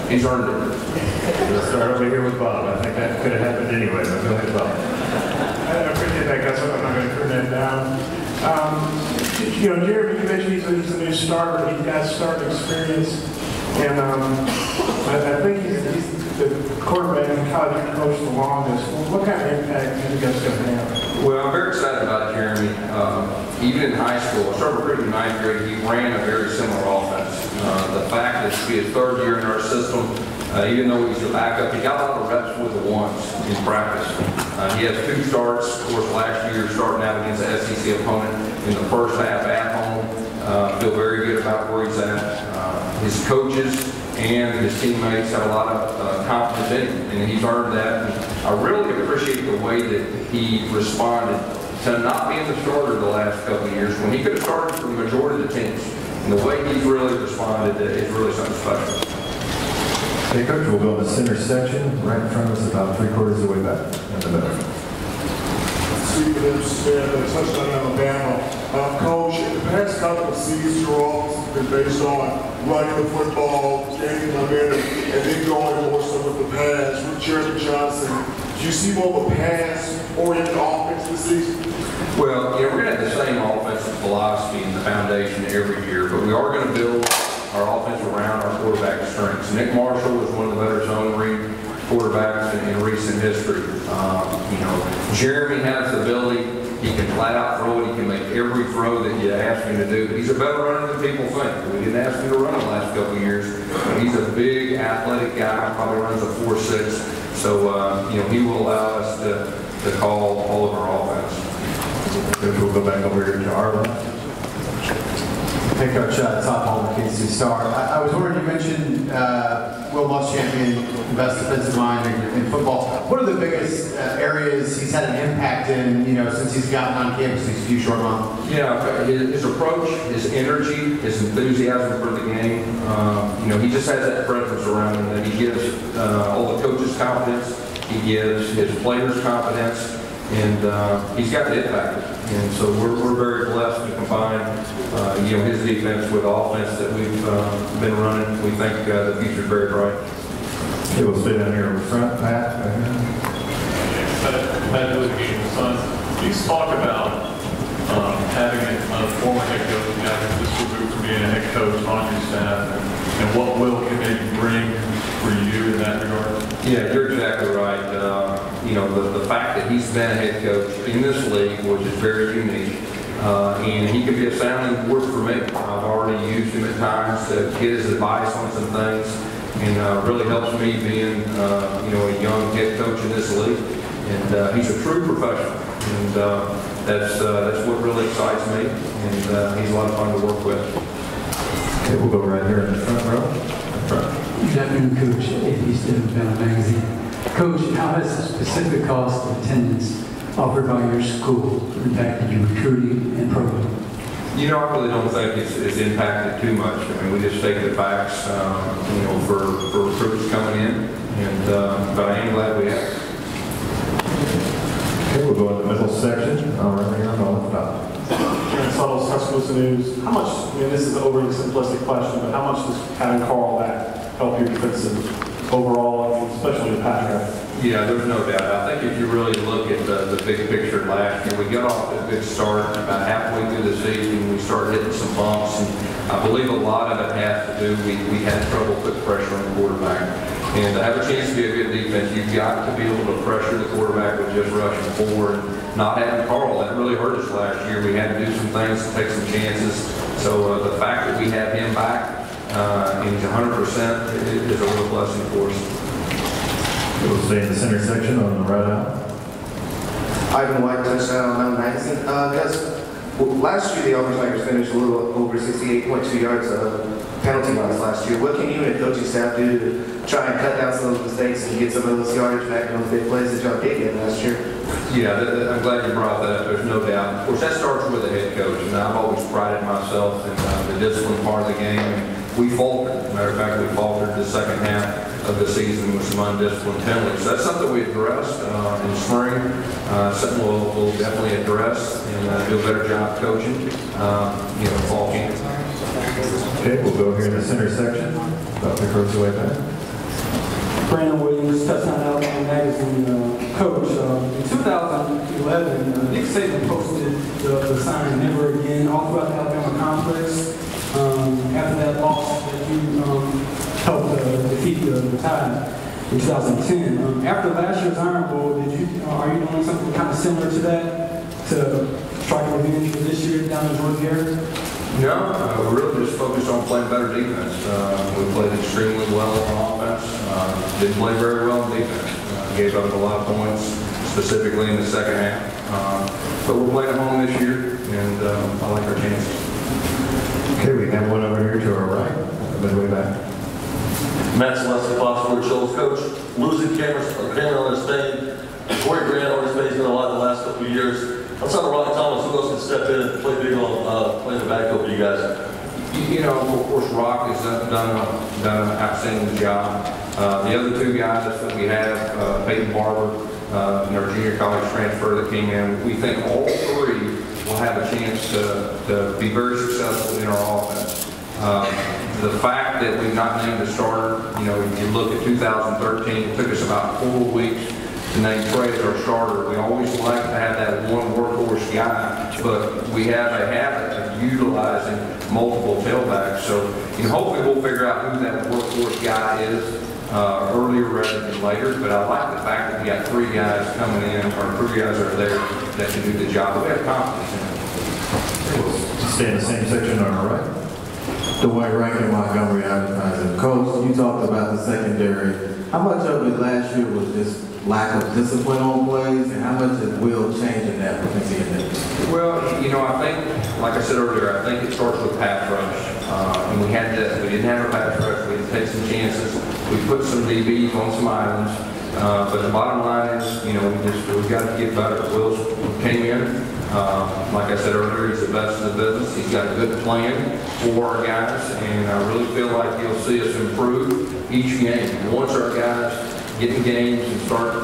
he's earned it. We'll start over here with Bob. I think that could have happened anyway, but go ahead, Bob. I appreciate that, Gus. I'm not going to turn that down. Jeremy, you mentioned he's a new starter. He's got starting experience. And I think he's the quarterback in college who coached the longest. What kind of impact do you think that's going to have? Well, I'm very excited about Jeremy. Even in high school, I started recruiting in 9th grade, he ran a very similar offense. The fact that it's his 3rd year in our system, even though he's a backup, he got a lot of reps with the ones in practice. He has 2 starts, of course, last year starting out against the SEC opponent in the first half at home. Feel very good about where he's at. His coaches and his teammates have a lot of confidence in him, and he's earned that. And I really appreciate the way that he responded to not being the starter the last couple of years when he could have started for the majority of the teams. And the way he's really responded is really something special. Okay, Coach, we'll go in the center section, right in front of us, about 3/4 of the way back in the middle. Steve Smith, touchdown Alabama. Coach, in the past couple of seasons, your offense has been based on running the football, gaining momentum, and then going more so with the pass. With Jeremy Johnson, do you see more of a pass-oriented offense this season? Well, we're going to have the same offensive philosophy and the foundation every year, but we are going to build our offense around our quarterback strengths. Nick Marshall is one of the better zone read quarterbacks in recent history. Jeremy has the ability. He can flat out throw it. He can make every throw that you ask him to do. He's a better runner than people think. We didn't ask him to run the last couple of years. But he's a big, athletic guy. Probably runs a 4.6. So, he will allow us to call all of our offense. We'll go back over here to our left. Hey, Coach, Tom Holman, KC Star. I was wondering, you mentioned Will Muschamp, best defensive mind in football. What are the biggest areas he's had an impact in, since he's gotten on campus these few short months? Yeah, his approach, his energy, his enthusiasm for the game. He just has that presence around him that he gives all the coaches confidence. He gives his players confidence. And he's got the it factor. And so we're very blessed to combine, his defense with the offense that we've been running. We think the future is very bright. Okay, we'll stay down here in the front, Pat. Pat Wood, Meeting Sons. Please talk about having a former head coach, guy just removed from being a head coach on your staff, and what will can maybe bring for you in that regard? Yeah, you're exactly right. The fact that he's been a head coach in this league, which is very unique, and he can be a sounding board for me. I've already used him at times to get his advice on some things, and really helps me being, a young head coach in this league. And he's a true professional, and that's what really excites me. And he's a lot of fun to work with. Okay, we'll go right here in the front row. Good afternoon, Coach. AP Stevens, Banner Magazine. Coach, how has the specific cost of attendance offered by your school impacted your recruiting and program? I really don't think it's impacted too much. I mean, we just take the facts, for recruits coming in, and but I am glad we have. Okay, we'll go in the middle section. Right here on the top. Karen Suttles, Tuscaloosa News. How much, this is an overly simplistic question, but how much does having Carl back help your defensive overall, especially the pass rush? Yeah, there's no doubt. I think if you really look at the big picture last year, we got off to a good start. About halfway through the season, we started hitting some bumps, and I believe a lot of it has to do, we had trouble putting pressure on the quarterback. And to have a chance to be a good defense, you've got to be able to pressure the quarterback with just rushing forward. Not having Carl, that really hurt us last year. We had to do some things to take some chances. So the fact that we have him back, and he's 100% is a real blessing for us. We'll stay in the center section on the right out. Ivan White, touchdown, Mountain Magazine. Last year the Auburn Tigers finished a little over 68.2 yards penalty-wise last year. What can you and the coaching staff do to try and cut down some of those mistakes and get some of those yardage back on the big plays that y'all did get last year? Yeah, I'm glad you brought that up. There's no doubt. Of course, that starts with the head coach, and I've always prided myself in the discipline part of the game. And we faltered. As a matter of fact, we faltered the second half of the season with some undisciplined penalties. So that's something we addressed in spring. Something we'll definitely address and do a better job coaching. Fall camp. Okay, we'll go here in the center section. About 3/4 of the way back. Brandon Williams, Touchdown Alabama Magazine coach. In 2011, Nick Saban posted the sign "Never Again" all throughout the Alabama complex. After that loss that you helped defeat the Tide in 2010. After last year's Iron Bowl, are you doing something kind of similar to that to strike revenge for this year down in Georgia area? No, we really just focused on playing better defense. We played extremely well on offense. Didn't play very well on defense. Gave up a lot of points, specifically in the second half. But we're playing at home this year, and I like our chances. Okay, we have one over here to our right, midway back. Matt Celeste, Fox Sports Shoals coach. Losing Cameron on his Spain, Corey Grant on his Spain has been a lot in the last couple of years. Outside of Ronnie Thomas, who else can step in and play big on playing the backfield for you guys? You know, of course, Rock has done an outstanding job. The other two guys that we have, Peyton Barber, and our junior college transfer that came in, we think all three will have a chance to be very successful in our offense. The fact that we've not named a starter, you know, if you look at 2013, it took us about 4 weeks to name Trey as our starter. We always like to have that one workhorse guy, but we have a habit of utilizing multiple tailbacks. So, you know, hopefully we'll figure out who that workhorse guy is earlier rather than later. But I like the fact that we got 3 guys coming in, or 3 guys are there that can do the job. We have confidence in it. We'll stay in the same section on our right. Dwight Rankin, Montgomery Advertising. Coach, you talked about the secondary. How much of it last year was just lack of discipline on plays, and how much it will change in that with the Well, you know, I think, like I said earlier, I think it starts with pass rush. And we didn't have a pass rush. We had to take some chances. We put some DBs on some islands. But the bottom line is, you know, we've got to get better. Will came in. Like I said earlier, he's the best in the business. He's got a good plan for our guys, and I really feel like you'll see us improve each game. Once our guys get in games and start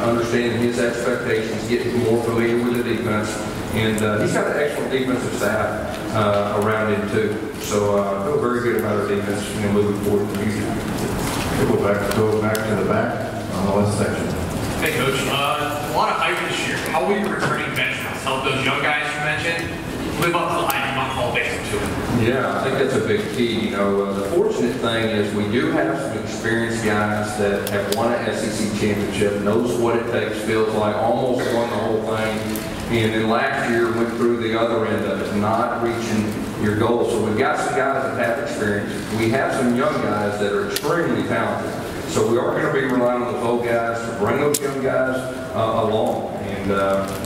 understanding his expectations, getting more familiar with the defense, and he's got an excellent defensive staff around him too. So I feel very good about our defense, you know, moving forward in the future. Okay, we'll go back to the back on the left section. Hey, Coach. A lot of hype this year. How will your returning veterans help those young guys you mentioned live up to the hype you might call based to it? Yeah, I think that's a big key. You know, the fortunate thing is we do have some experienced guys that have won an SEC championship, knows what it takes, feels like almost won the whole thing, and then last year went through the other end of it, not reaching your goals. So we've got some guys that have experience. We have some young guys that are extremely talented. So we are going to be relying on those old guys to bring those young guys along. And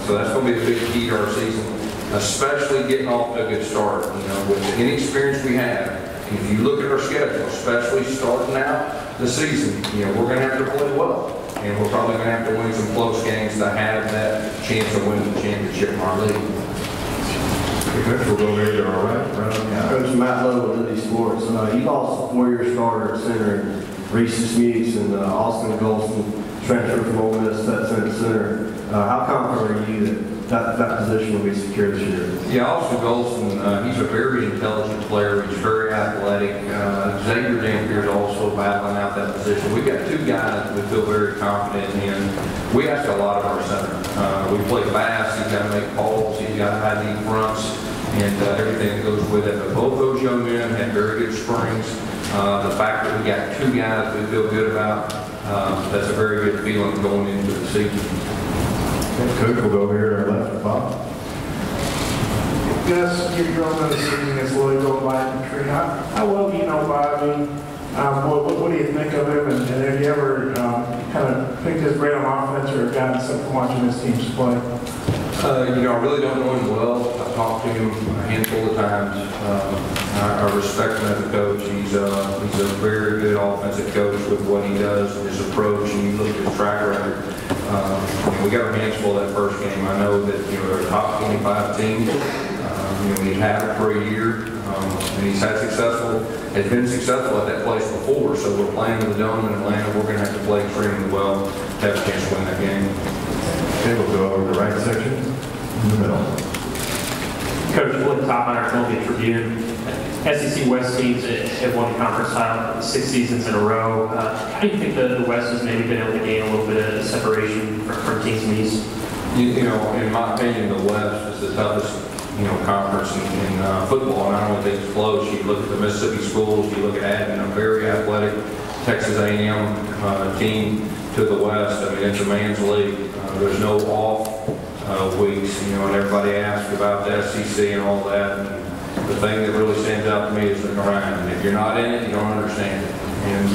so that's going to be a big key to our season, especially getting off to a good start. You know, with the inexperience we have, if you look at our schedule, especially starting out the season, you know, we're going to have to play well. And we're probably going to have to win some close games to have that chance of winning the championship in our league. Okay, we'll go over here to our right. Coach Matt Lowe with Liberty Sports. You lost 4-year starter at center, Reese Smeets, and Austin Golston transferred from Ole Miss, steps in at center. How confident are you that position will be secure this year? Yeah, Austin Golston, he's a very intelligent player. He's very athletic. Xavier Dampier is also battling out that position. We've got 2 guys we feel very confident in. We ask a lot of our center. We play fast. He's got to make calls. He's got high deep fronts and everything that goes with it. But both those young men have very good springs. The fact that we got 2 guys we feel good about, that's a very good feeling going into the season. Coach, we'll go over here to our left. Bob. Gus, you're on the season against Louisville Infantry. How well do you know Bobby? What do you think of him? And have you ever kind of picked his brain on offense or gotten something from watching his teams play? You know, I really don't know him well. I've talked to him a handful of times. I respect him as a coach. He's a very good offensive coach with what he does and his approach, and you look at his track record. We got our hands full that first game. I know that, you know, they're a top 25 team. You know, he had it for a year, and he's has been successful at that place before. So we're playing in the Dome in Atlanta. We're going to have to play extremely well to have a chance to win that game. Okay, we'll go over to the right section in the middle. Coach, Wood, top honor Columbia Tribune. SEC West teams have won the conference title 6 seasons in a row. How do you think the West has maybe been able to gain a little bit of separation from teams in the East? You know, in my opinion, the West is the toughest, conference in football. And I don't think it's close. You look at the Mississippi schools, you look at a very athletic Texas A&M team to the West. I mean, it's a man's league. There's no off weeks, and everybody asks about the SEC and all that. And the thing that really stands out to me is the grind. And if you're not in it, you don't understand it. And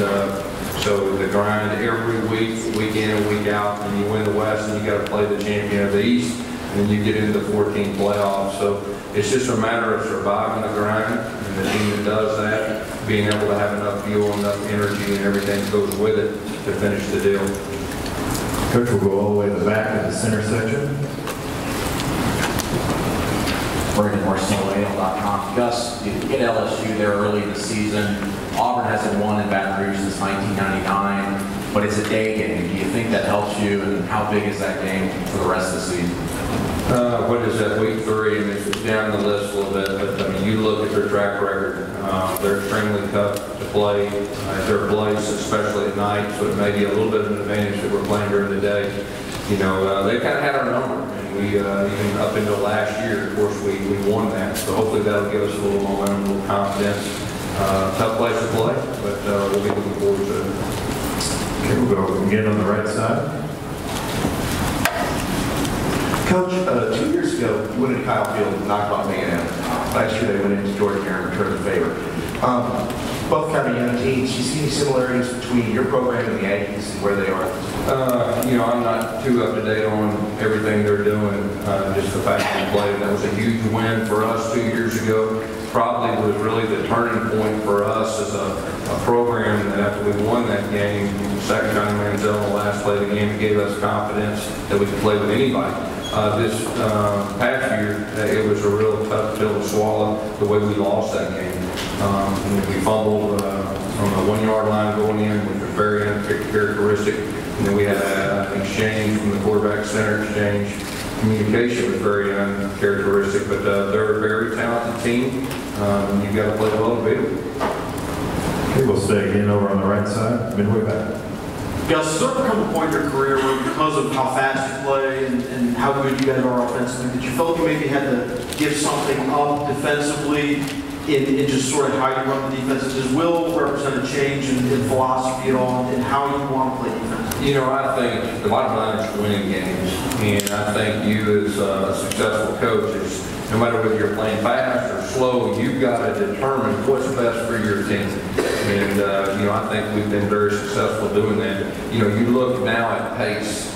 so the grind every week, week in and week out, and you win the West, and you got to play the champion of the East, and then you get into the 14 playoffs. So it's just a matter of surviving the grind, and the team that does that, being able to have enough fuel, enough energy, and everything that goes with it to finish the deal. Coach will go all the way to the back of the center section. BrandonMarcello.com. Gus, you get LSU there early in the season. Auburn hasn't won in Baton Rouge since 1999, but it's a day game. Do you think that helps you, and how big is that game for the rest of the season? What is that, week 3? I mean, it's down the list a little bit, but I mean, you look at their track record. They're extremely tough to play at their place, especially at night, so it may be a little bit of an advantage that we're playing during the day. They kind of had our number, and we, even up until last year, of course, we won that, so hopefully that'll give us a little momentum, a little confidence. Tough place to play, but we'll be looking forward to it. Okay, we'll go again on the right side. Coach, 2 years ago, you went into Kyle Field and knocked off A&M. Last year, they went into Georgia and returned the favor. Both kind of young teams. Do you see any similarities between your program and the Yankees and where they are? I'm not too up to date on everything they're doing. Just the fact that we played, that was a huge win for us 2 years ago. Probably was really the turning point for us as a program, that after we won that game, second Johnny Manziel in the last play of the game, it gave us confidence that we could play with anybody. This past year, it was a real tough pill to swallow the way we lost that game. We fumbled from the 1 yard line going in, which was very uncharacteristic. And then we had an exchange from the quarterback center exchange. Communication was very uncharacteristic, but they're a very talented team. You've got to play well to beat them. Okay, we'll stay again over on the right side, midway back. Gus, has there ever come a point in your career where, because of how fast you play and how good you guys are offensively, that you felt you maybe had to give something up defensively in just sort of how you run the defense? Does Will represent a change in philosophy at all and how you want to play defense? I think the bottom line is winning games. And I think you as a successful coach is, no matter whether you're playing fast or slow, you've got to determine what's best for your team. And, I think we've been very successful doing that. You look now at pace.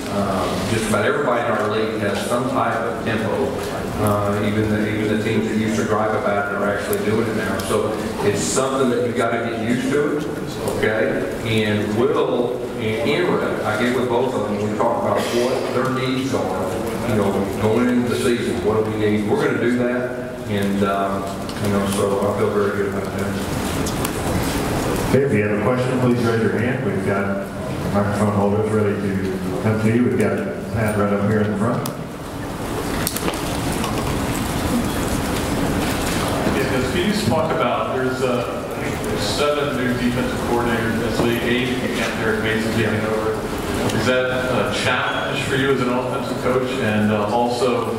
Just about everybody in our league has some type of tempo. Even the teams that used to gripe about it are actually doing it now. So it's something that you've got to get used to, okay? And Will and Enric, I get with both of them, we talk about what their needs are, going into the season, what do we need? We're going to do that, and, so I feel very good about that. Okay, if you have a question, please raise your hand. We've got microphone holders ready to come to you. We've got Pat right up here in the front. Can you just talk about, there's 7 new defensive coordinators in this league, 8 if you count Derek Mason taking over. Is that a challenge for you as an offensive coach? And also,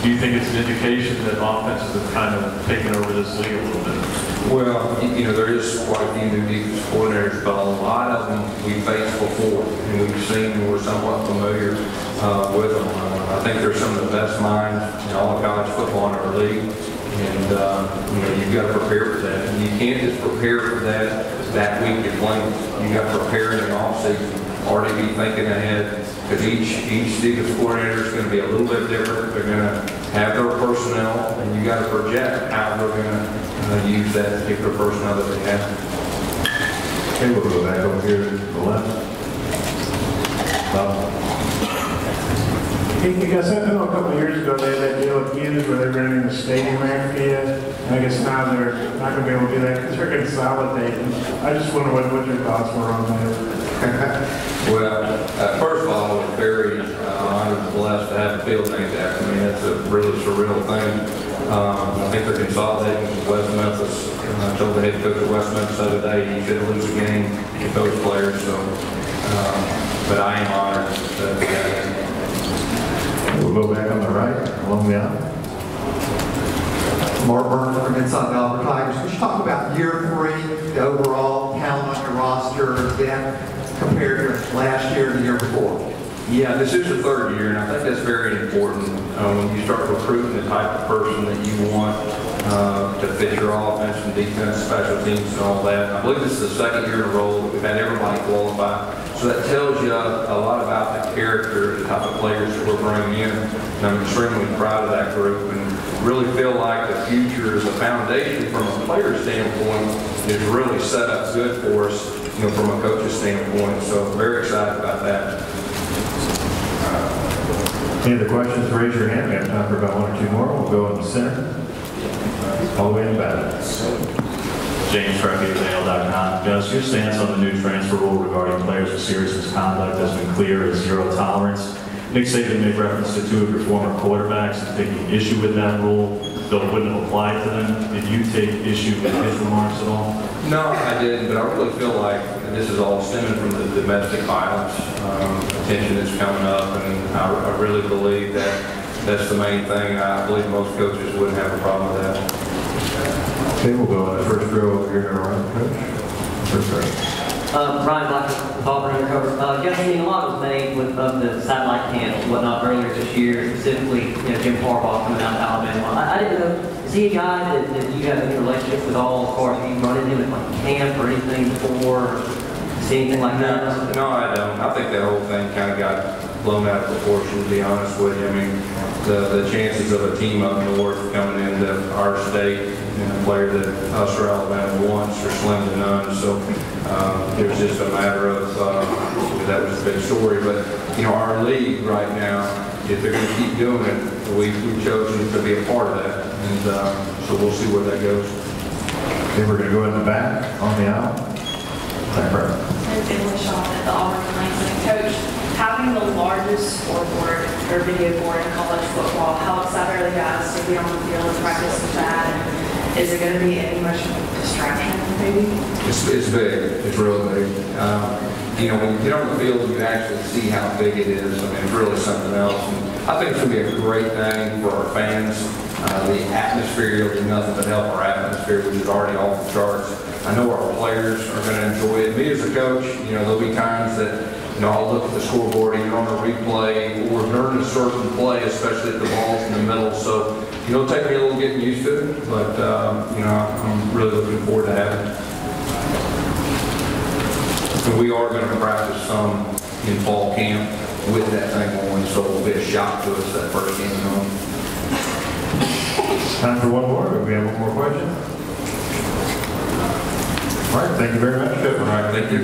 do you think it's an indication that offenses have kind of taken over this league a little bit? Well, there is quite a few new defensive coordinators, but a lot of them we faced before, and we've seen and we're somewhat familiar with them. I think they're some of the best minds in all of college football in our league, and you've got to prepare for that. And you can't just prepare for that week you're playing. You've got to prepare in the offseason, already be thinking ahead, because each defensive coordinator is going to be a little bit different. They're going to have their personnel, and you got to project how they're going to use that particular personnel that they have. Okay, we'll go back over here to the left. Hey, guys, I know a couple of years ago they had that deal with Hughes where they rented the stadium after you. And I guess now they're not going to be able to do that because they're consolidating. I just wonder what your thoughts were on that. Well, first of all, I was very honored and blessed to have a field named after me. That's a really surreal thing. I think they're consolidating with West Memphis. I told the head coach of West Memphis the other day he shouldn't lose a game with those players. So, but I am honored that we got that. We'll go back on the right, along the aisle. Mark Burns from Inside the Auburn Tigers. Could you talk about year 3, the overall talent on your roster, depth compared to last year and the year before? Yeah, this is your 3rd year, and I think that's very important when you start recruiting the type of person that you want to fit your offense and defense, special teams, and all that. I believe this is the 2nd year in a row that we've had everybody qualify. So that tells you a lot about the character, the type of players that we're bringing in. And I'm extremely proud of that group and really feel like the future is a foundation from a player standpoint is really set up good for us, from a coach's standpoint. So very excited about that. Any other questions? Raise your hand. We have time for about 1 or 2 more. We'll go in the center. All the way in the back. James Frecky with AL.com. Gus, your stance on the new transfer rule regarding players with serious misconduct has been clear as zero tolerance. Nick Saban made reference to 2 of your former quarterbacks and taking issue with that rule, though it wouldn't have applied to them. Did you take issue with his remarks at all? No, I didn't, but I really feel like this is all stemming from the domestic violence attention that's coming up, and I really believe that that's the main thing. I believe most coaches wouldn't have a problem with that. Okay, we'll go on the first row over here to our coach. First row. Brian Black with Auburn Undercover. Yesterday, a lot was made of the satellite cams and whatnot earlier this year, specifically Jim Harbaugh coming out of Alabama. I didn't know, is he a guy that you have any relationship with all as far as you run into him at like camp or anything before? See anything like that? No, I don't. I think that whole thing kind of got blown out of proportion, to be honest with you. I mean, the chances of a team up north coming into our state and a player that us or Alabama wants are slim to none. So it was just a matter of, that was a big story. But, our league right now, if they're going to keep doing it, we've chosen to be a part of that. And so we'll see where that goes. Okay, we're going to go in the back, on the aisle. Back row. At the Auburn Coach, having the largest scoreboard or video board in college football, how excited are the guys to be on the field and practice with that? And is it going to be any much distraction, maybe? It's big. It's real big. When you get on the field, you actually see how big it is. I mean, it's really something else. And I think it's going to be a great thing for our fans. The atmosphere will do nothing but help our atmosphere, which is already off the charts. I know our players are going to enjoy it. Me as a coach, there'll be times that I'll look at the scoreboard either on a replay or during a certain play, especially if the ball's in the middle. So, it'll take me a little getting used to it, but, I'm really looking forward to having it. And we are going to practice some in fall camp with that thing on, so it'll be a shock to us that first game home. Time for one more. Do we have one more question? All right, thank you very much, Coach. All right, thank you.